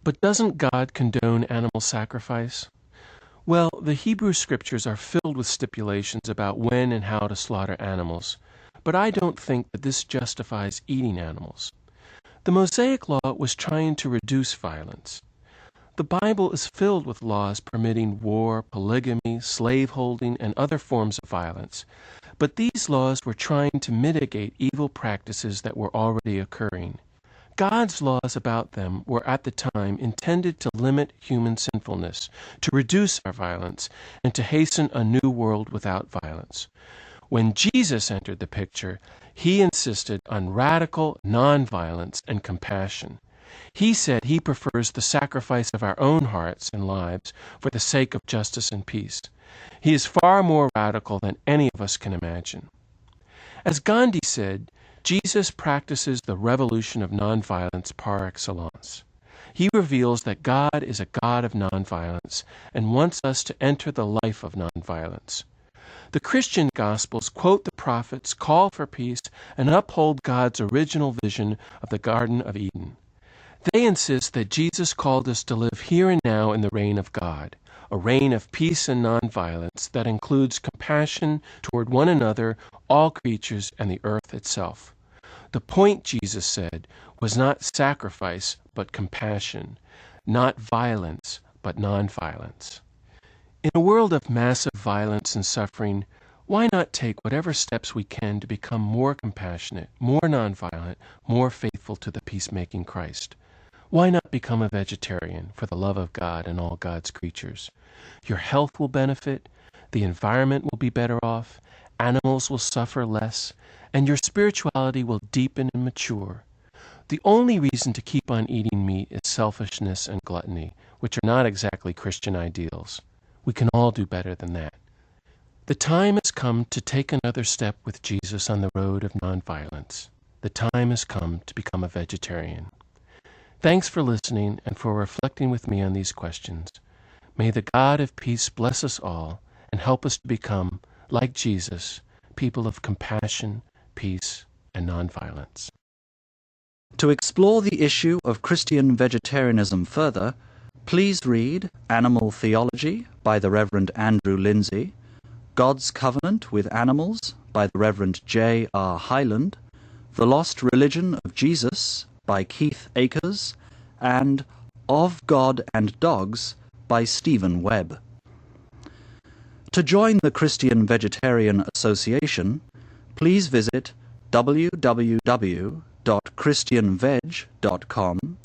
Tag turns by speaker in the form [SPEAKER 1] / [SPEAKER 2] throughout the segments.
[SPEAKER 1] But doesn't God condone animal sacrifice? Well, the Hebrew Scriptures are filled with stipulations about when and how to slaughter animals, but I don't think that this justifies eating animals. The Mosaic Law was trying to reduce violence. The Bible is filled with laws permitting war, polygamy, slaveholding, and other forms of violence. But these laws were trying to mitigate evil practices that were already occurring. God's laws about them were at the time intended to limit human sinfulness, to reduce our violence, and to hasten a new world without violence. When Jesus entered the picture, he insisted on radical nonviolence and compassion. He said he prefers the sacrifice of our own hearts and lives for the sake of justice and peace. He is far more radical than any of us can imagine. As Gandhi said, Jesus practices the revolution of nonviolence par excellence. He reveals that God is a God of nonviolence and wants us to enter the life of nonviolence. The Christian Gospels quote the prophets, call for peace, and uphold God's original vision of the Garden of Eden. They insist that Jesus called us to live here and now in the reign of God, a reign of peace and nonviolence that includes compassion toward one another, all creatures, and the earth itself. The point, Jesus said, was not sacrifice, but compassion, not violence, but nonviolence. In a world of massive violence and suffering, why not take whatever steps we can to become more compassionate, more nonviolent, more faithful to the peacemaking Christ? Why not become a vegetarian for the love of God and all God's creatures? Your health will benefit, the environment will be better off, animals will suffer less, and your spirituality will deepen and mature. The only reason to keep on eating meat is selfishness and gluttony, which are not exactly Christian ideals. We can all do better than that. The time has come to take another step with Jesus on the road of nonviolence. The time has come to become a vegetarian. Thanks for listening and for reflecting with me on these questions. May the God of peace bless us all and help us to become, like Jesus, people of compassion, peace, and nonviolence.
[SPEAKER 2] To explore the issue of Christian vegetarianism further, please read Animal Theology by the Reverend Andrew Lindsay, God's Covenant with Animals by the Reverend J. R. Hyland, The Lost Religion of Jesus by Keith Akers, and Of God and Dogs by Stephen Webb. To join the Christian Vegetarian Association, please visit www.christianveg.com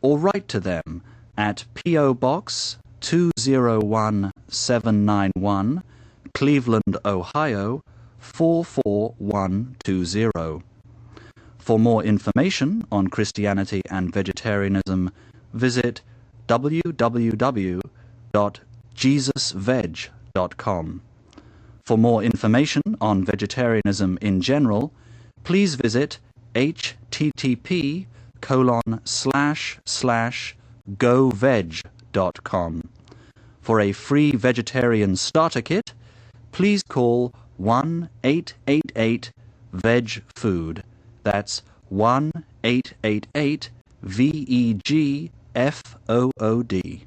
[SPEAKER 2] or write to them at P.O. Box 201791, Cleveland, Ohio 44120. For more information on Christianity and vegetarianism, visit www.jesusveg.com. For more information on vegetarianism in general, please visit http://goveg.com. For a free vegetarian starter kit, please call 1-888-VEG-FOOD. That's 1-888-VEG-FOOD.